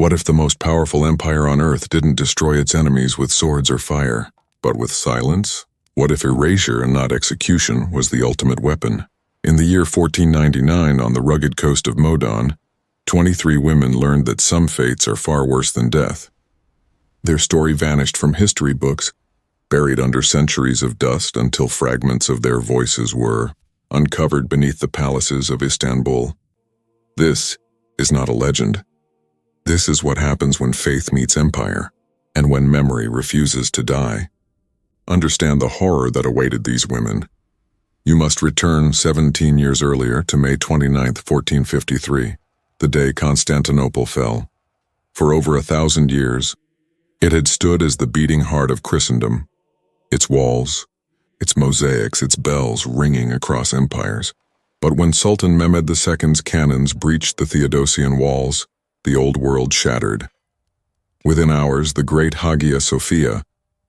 What if the most powerful empire on earth didn't destroy its enemies with swords or fire, but with silence? What if erasure and not execution was the ultimate weapon? In the year 1499, on the rugged coast of Modon, 23 women learned that some fates are far worse than death. Their story vanished from history books, buried under centuries of dust until fragments of their voices were uncovered beneath the palaces of Istanbul. This is not a legend. This is what happens when faith meets empire, and when memory refuses to die. Understand the horror that awaited these women. You must return 17 years earlier to May 29, 1453, the day Constantinople fell. For over 1,000 years, it had stood as the beating heart of Christendom, its walls, its mosaics, its bells ringing across empires. But when Sultan Mehmed II's cannons breached the Theodosian walls, the old world shattered. Within hours, the great Hagia Sophia,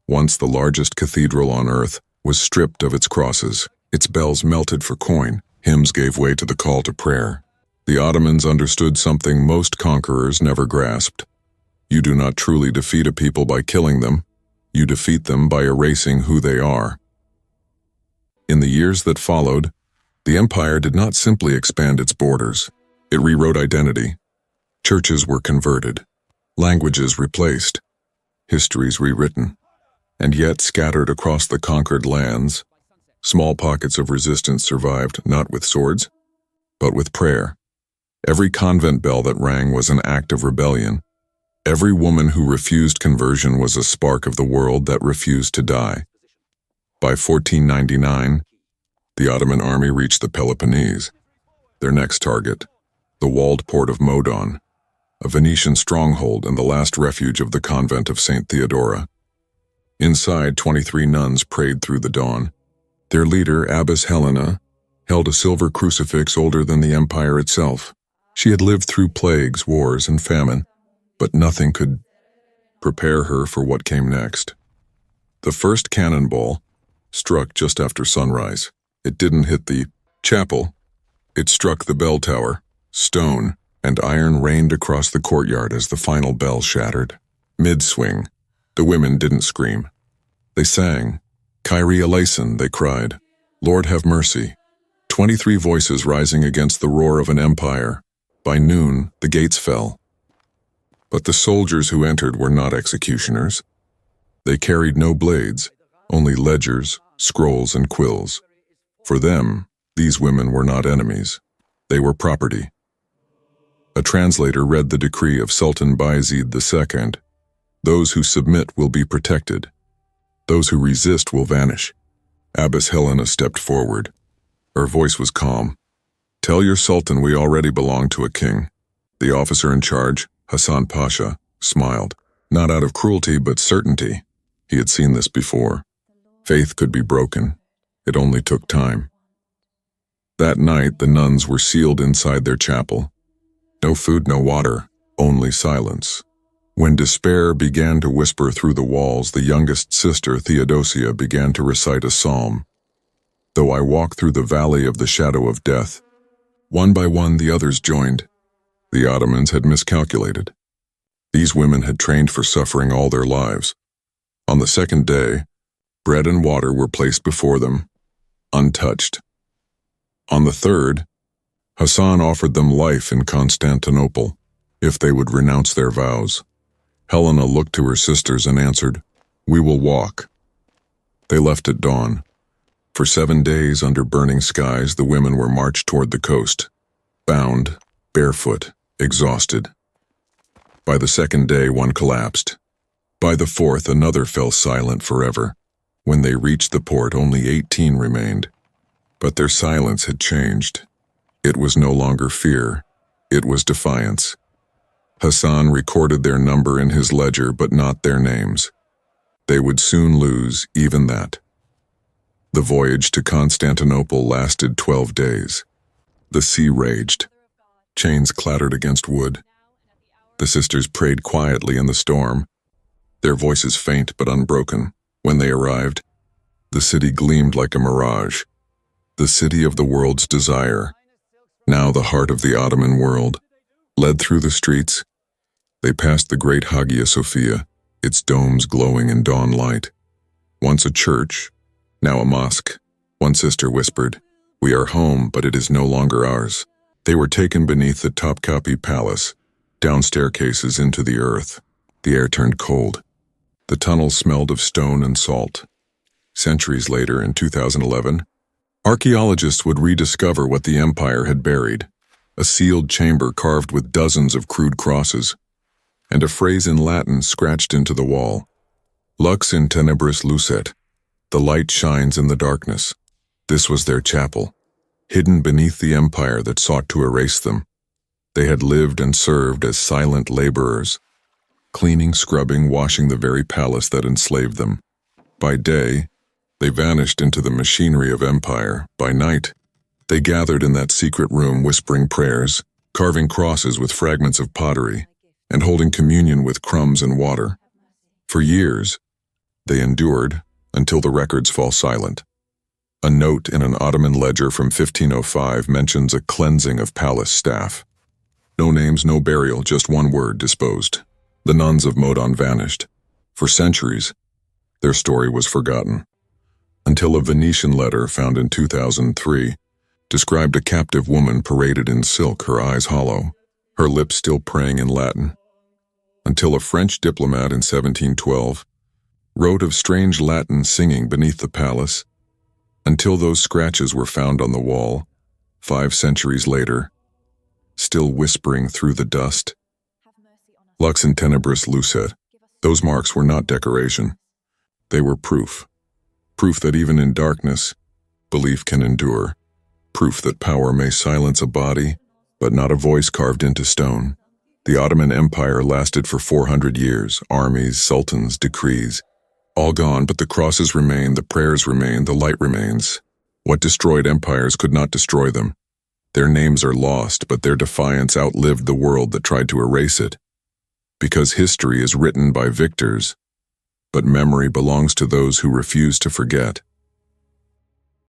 once the largest cathedral on earth, was stripped of its crosses. Its bells melted for coin. Hymns gave way to the call to prayer. The Ottomans understood something most conquerors never grasped. You do not truly defeat a people by killing them. You defeat them by erasing who they are. In the years that followed, the empire did not simply expand its borders. It rewrote identity. Churches were converted, languages replaced, histories rewritten. And yet, scattered across the conquered lands, small pockets of resistance survived, not with swords, but with prayer. Every convent bell that rang was an act of rebellion. Every woman who refused conversion was a spark of the world that refused to die. By 1499, the Ottoman army reached the Peloponnese. Their next target, the walled port of Modon, a Venetian stronghold and the last refuge of the Convent of Saint Theodora. Inside, 23 nuns prayed through the dawn. Their leader, Abbess Helena, held a silver crucifix older than the empire itself. She had lived through plagues, wars, and famine, but nothing could prepare her for what came next. The first cannonball struck just after sunrise. It didn't hit the chapel. It struck the bell tower. Stone and iron rained across the courtyard as the final bell shattered. Mid-swing, the women didn't scream. They sang, "Kyrie eleison," they cried, "Lord have mercy." 23 voices rising against the roar of an empire. By noon, the gates fell. But the soldiers who entered were not executioners. They carried no blades, only ledgers, scrolls, and quills. For them, these women were not enemies. They were property. A translator read the decree of Sultan Bayezid II. Those who submit will be protected. Those who resist will vanish. Abbess Helena stepped forward. Her voice was calm. "Tell your sultan we already belong to a king." The officer in charge, Hassan Pasha, smiled, not out of cruelty but certainty. He had seen this before. Faith could be broken. It only took time. That night, the nuns were sealed inside their chapel. No food, no water, only silence. When despair began to whisper through the walls, the youngest sister, Theodosia, began to recite a psalm. "Though I walk through the valley of the shadow of death," one by one the others joined. The Ottomans had miscalculated. These women had trained for suffering all their lives. On the second day, bread and water were placed before them, untouched. On the third, Hassan offered them life in Constantinople, if they would renounce their vows. Helena looked to her sisters and answered, "We will walk." They left at dawn. For 7 days under burning skies, the women were marched toward the coast, bound, barefoot, exhausted. By the second day, one collapsed. By the fourth, another fell silent forever. When they reached the port, only 18 remained. But their silence had changed. It was no longer fear. It was defiance. Hassan recorded their number in his ledger, but not their names. They would soon lose even that. The voyage to Constantinople lasted 12 days. The sea raged. Chains clattered against wood. The sisters prayed quietly in the storm, their voices faint but unbroken. When they arrived, the city gleamed like a mirage. The city of the world's desire, now the heart of the Ottoman world, led through the streets. They passed the great Hagia Sophia, its domes glowing in dawn light. Once a church, now a mosque. One sister whispered, "We are home, but it is no longer ours." They were taken beneath the Topkapi Palace, down staircases into the earth. The air turned cold. The tunnels smelled of stone and salt. Centuries later, in 2011, archaeologists would rediscover what the empire had buried: a sealed chamber carved with dozens of crude crosses, and a phrase in Latin scratched into the wall: Lux in tenebris lucet, the light shines in the darkness. This was their chapel, hidden beneath the empire that sought to erase them. They had lived and served as silent laborers, cleaning, scrubbing, washing the very palace that enslaved them. By day, they vanished into the machinery of empire. By night, they gathered in that secret room whispering prayers, carving crosses with fragments of pottery, and holding communion with crumbs and water. For years, they endured until the records fall silent. A note in an Ottoman ledger from 1505 mentions a cleansing of palace staff. No names, no burial, just one word: disposed. The nuns of Modon vanished. For centuries, their story was forgotten, until a Venetian letter found in 2003 described a captive woman paraded in silk, her eyes hollow, her lips still praying in Latin. Until a French diplomat in 1712 wrote of strange Latin singing beneath the palace, until those scratches were found on the wall, 5 centuries later, still whispering through the dust. Lux in tenebris lucet. Those marks were not decoration. They were proof. Proof that even in darkness, belief can endure. Proof that power may silence a body, but not a voice carved into stone. The Ottoman Empire lasted for 400 years, armies, sultans, decrees. All gone, but the crosses remain, the prayers remain, the light remains. What destroyed empires could not destroy them. Their names are lost, but their defiance outlived the world that tried to erase it. Because history is written by victors, but memory belongs to those who refuse to forget.